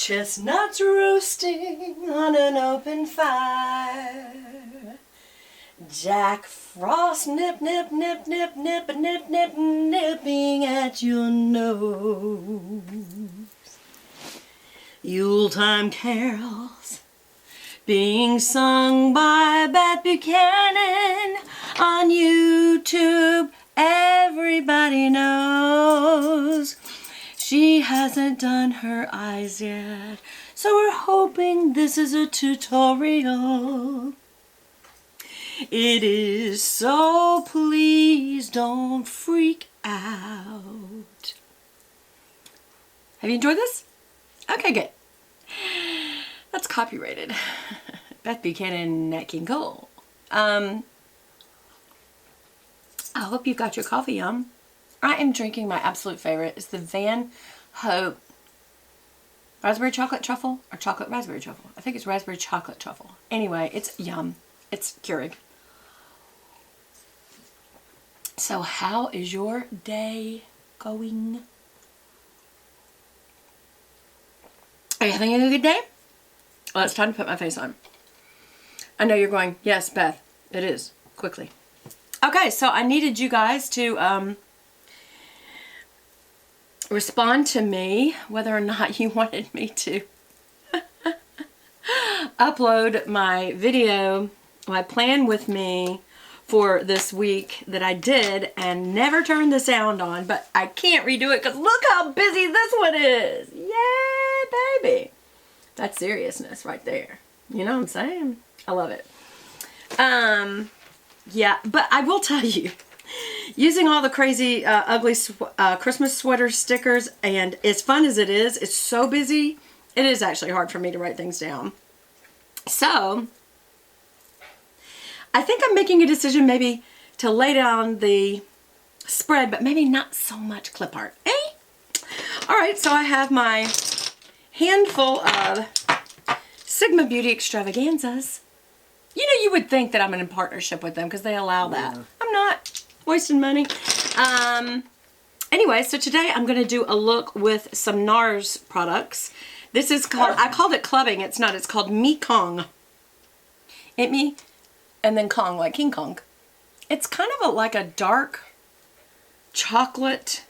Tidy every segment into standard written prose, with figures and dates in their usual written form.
Chestnuts roasting on an open fire. Jack Frost nip, nip, nip, nip, nip, nip, nip, nipping at your nose. Yuletime carols being sung by Beth Buchanan on YouTube. Everybody knows she hasn't done her eyes yet, so we're hoping this is a tutorial. It is, so please don't freak out. Have you enjoyed this? Okay, good. That's copyrighted. Beth Buchanan, Nat King Cole. I hope you've got your coffee, yum. I am drinking my absolute favorite. It's the Van Hope raspberry chocolate truffle or chocolate raspberry truffle. I think it's raspberry chocolate truffle. Anyway, it's yum. It's Keurig. So how is your day going? Are you having a good day? Well, it's time to put my face on. I know you're going, yes, Beth, it is. Quickly. Okay, so I needed you guys to respond to me whether or not you wanted me to upload my video, my plan with me for this week that I did and never turned the sound on, but I can't redo it because look how busy this one is. Yeah, baby. That's seriousness right there. You know what I'm saying? I love it. Yeah, but I will tell you, using all the crazy, ugly Christmas sweater stickers, and as fun as it is, it's so busy, it is actually hard for me to write things down. So, I think I'm making a decision maybe to lay down the spread, but maybe not so much clip art. Eh? Alright, so I have my handful of Sigma Beauty extravaganzas. You know, you would think that I'm in partnership with them because they allow that. I'm not wasting money. Anyway, so today I'm going to do a look with some Nars products. This is called, I called it clubbing. It's not. It's called Me Kong. Ain't me? And then Kong, like King Kong. It's kind of like a dark chocolate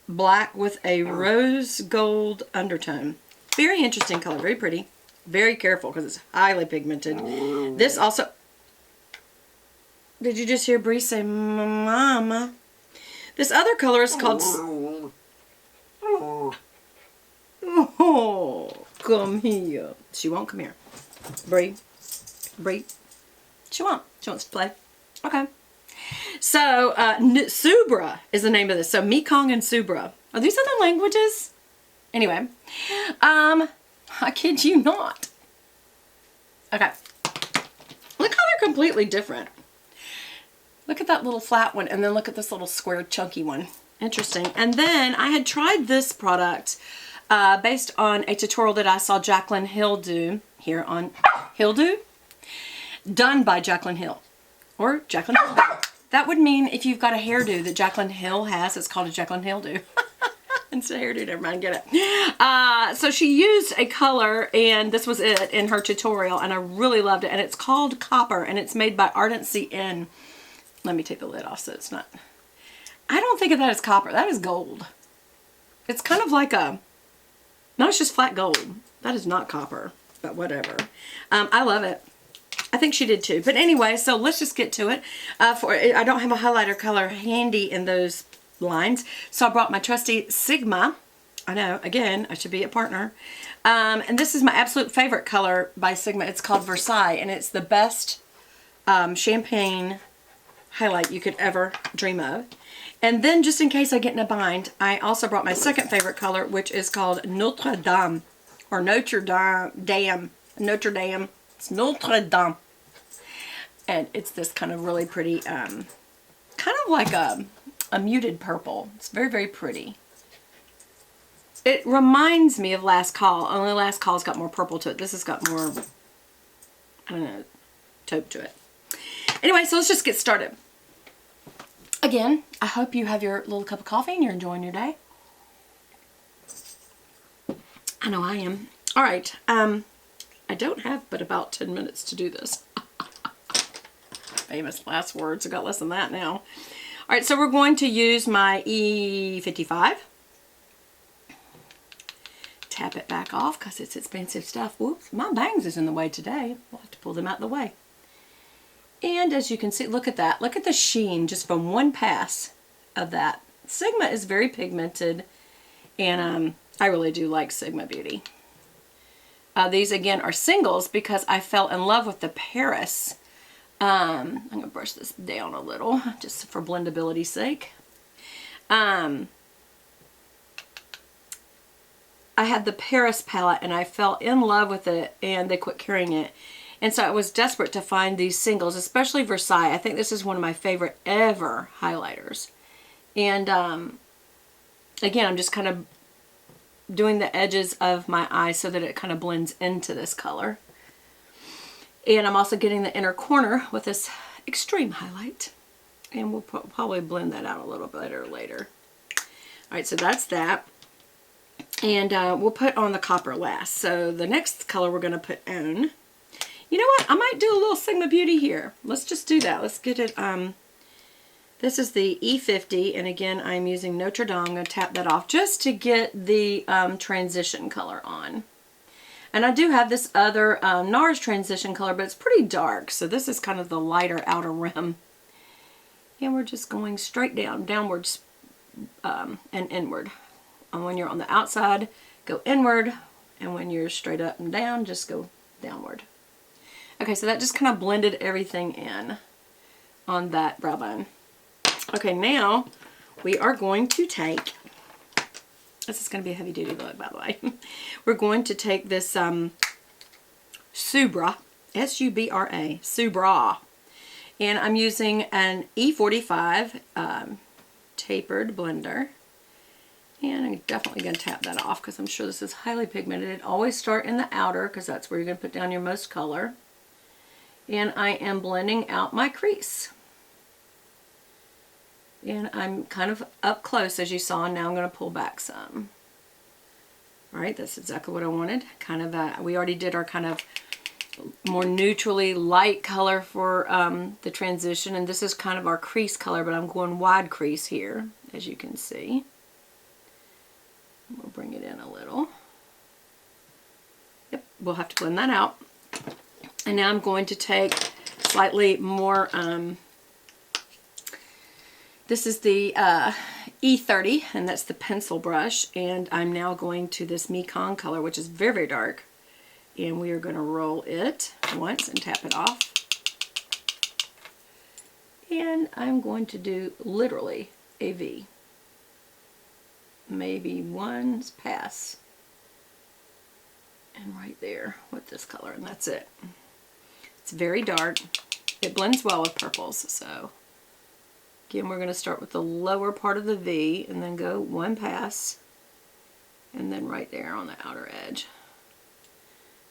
black with a rose gold undertone. Very interesting color. Very pretty. Very careful because it's highly pigmented. This also... Did you just hear Bree say, Mama? This other color is called... Oh, come here. She won't come here. Bree. Bree. She won't. She wants to play. Okay. So, Subra is the name of this. So, Mekong and Subra. Are these other languages? Anyway. I kid you not. Okay. Look how they're completely different. Look at that little flat one, and then look at this little square chunky one. Interesting. And then I had tried this product based on a tutorial that I saw Jaclyn Hill do here on Hill Do? Done by Jaclyn Hill. Or Jaclyn Hill. That would mean if you've got a hairdo that Jaclyn Hill has, it's called a Jaclyn Hill Do. It's a hairdo, never mind, get it. So she used a color, and this was it in her tutorial, and I really loved it. And it's called Copper, and it's made by Ardency N. Let me take the lid off so it's not... I don't think of that as copper. That is gold. It's kind of like a... No, it's just flat gold. That is not copper, but whatever. I love it. I think she did too. But anyway, so let's just get to it. I don't have a highlighter color handy in those lines, so I brought my trusty Sigma. I know, again, I should be a partner. And this is my absolute favorite color by Sigma. It's called Versailles, and it's the best champagne highlight you could ever dream of. And then, just in case I get in a bind, I also brought my second favorite color, which is called Notre Dame, or Notre Dame. Notre Dame. It's Notre Dame. And it's this kind of really pretty, kind of like a muted purple. It's very, very pretty. It reminds me of Last Call, only Last Call's got more purple to it. This has got more, I don't know, taupe to it. Anyway, so let's just get started. Again, I hope you have your little cup of coffee and you're enjoying your day. I know I am. All right. I don't have but about 10 minutes to do this. Famous last words. I got less than that now. All right, so we're going to use my E55. Tap it back off because it's expensive stuff. Whoops, my bangs is in the way today. We'll have to pull them out of the way. And as you can see, look at that. Look at the sheen just from one pass of that. Sigma is very pigmented, and I really do like Sigma Beauty. These again are singles because I fell in love with the Paris. I'm going to brush this down a little just for blendability's sake. I had the Paris palette and I fell in love with it, and they quit carrying it. And so I was desperate to find these singles, especially Versailles. I think this is one of my favorite ever highlighters. And again, I'm just kind of doing the edges of my eye so that it kind of blends into this color. And I'm also getting the inner corner with this extreme highlight. And we'll probably blend that out a little better later. All right, so that's that. And we'll put on the copper last. So the next color we're going to put on. You know what? I might do a little Sigma Beauty here. Let's just do that. Let's get it. This is the E50, and again, I'm using Notre Dame. I'm going to tap that off just to get the transition color on. And I do have this other Nars transition color, but it's pretty dark, so this is kind of the lighter outer rim. And we're just going straight down, downwards and inward. And when you're on the outside, go inward, and when you're straight up and down, just go downward. Okay, so that just kind of blended everything in on that brow bone. Okay, now we are going to take, this is going to be a heavy duty look, by the way. We're going to take this Subra, S-U-B-R-A, Subra. And I'm using an E45 tapered blender. And I'm definitely going to tap that off because I'm sure this is highly pigmented. Always start in the outer because that's where you're going to put down your most color. And I am blending out my crease. And I'm kind of up close, as you saw, and now I'm going to pull back some. All right, that's exactly what I wanted. Kind of, we already did our kind of more neutrally light color for the transition, and this is kind of our crease color, but I'm going wide crease here, as you can see. We'll bring it in a little. Yep, we'll have to blend that out. And now I'm going to take slightly more, this is the E30, and that's the pencil brush, and I'm now going to this Mekong color, which is very, very dark, and we are going to roll it once and tap it off. And I'm going to do literally a V. Maybe one pass. And right there with this color, and that's it. It's very dark. It blends well with purples, so again, we're going to start with the lower part of the V and then go one pass, and then right there on the outer edge.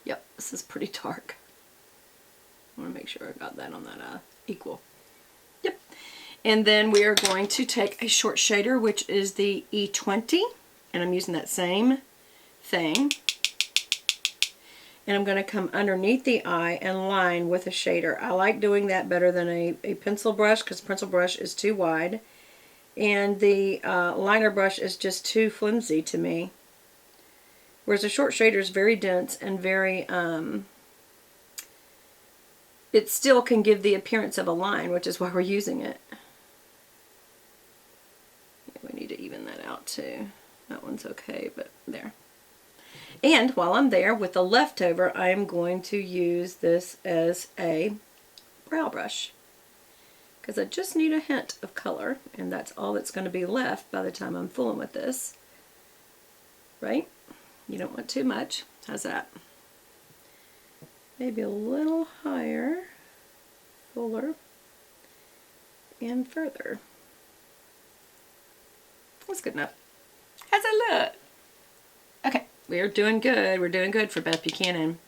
Yep, this is pretty dark. I want to make sure I got that on that equal. Yep. And then we are going to take a short shader, which is the E20, and I'm using that same thing. And I'm going to come underneath the eye and line with a shader. I like doing that better than a pencil brush because pencil brush is too wide. And the liner brush is just too flimsy to me. Whereas a short shader is very dense and very, it still can give the appearance of a line, which is why we're using it. Yeah, we need to even that out too. That one's okay, but there. And while I'm there with the leftover, I am going to use this as a brow brush because I just need a hint of color, and that's all that's going to be left by the time I'm fooling with this. Right? You don't want too much. How's that? Maybe a little higher, fuller, and further. That's good enough. How's it look? Okay. We're doing good. We're doing good for Beth Buchanan.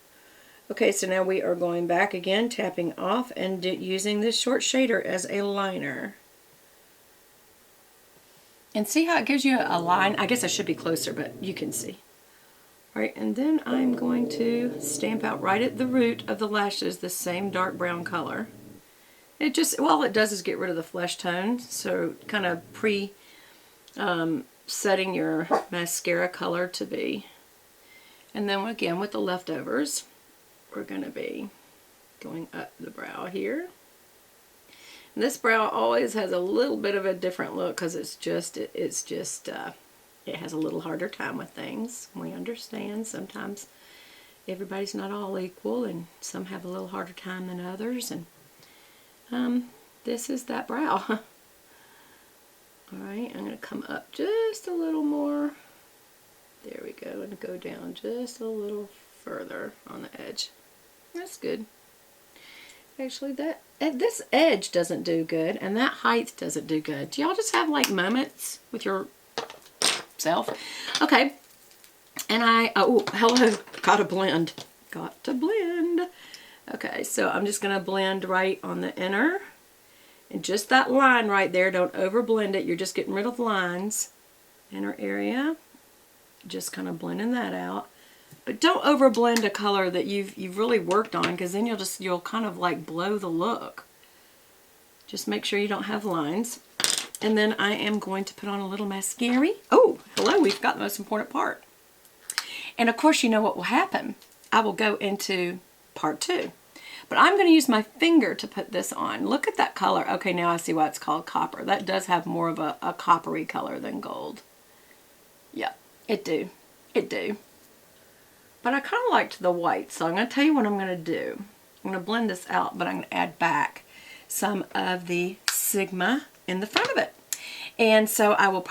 Okay, so now we are going back again, tapping off and using this short shader as a liner. And see how it gives you a line? I guess I should be closer, but you can see. Alright, and then I'm going to stamp out right at the root of the lashes the same dark brown color. It just, all it does is get rid of the flesh tone, so kind of setting your mascara color to be. And then again with the leftovers, we're going to be going up the brow here. And this brow always has a little bit of a different look because it has a little harder time with things. We understand sometimes everybody's not all equal and some have a little harder time than others, and this is that brow. Alright, I'm going to come up just a little more. There we go, and go down just a little further on the edge. That's good. Actually, this edge doesn't do good, and that height doesn't do good. Do y'all just have like moments with yourself? Okay, and oh, hello, gotta blend. Got to blend. Okay, so I'm just going to blend right on the inner. And just that line right there, don't over blend it. You're just getting rid of lines. Inner area. Just kind of blending that out. But don't over blend a color that you've really worked on, because then you'll kind of like blow the look. Just make sure you don't have lines. And then I am going to put on a little mascara. Oh, hello, we've got the most important part. And of course, you know what will happen. I will go into part 2. But I'm going to use my finger to put this on. Look at that color. Okay, now I see why it's called copper. That does have more of a coppery color than gold. Yeah, it do. It do. But I kind of liked the white, so I'm going to tell you what I'm going to do. I'm going to blend this out, but I'm going to add back some of the Sigma in the front of it. And so I will probably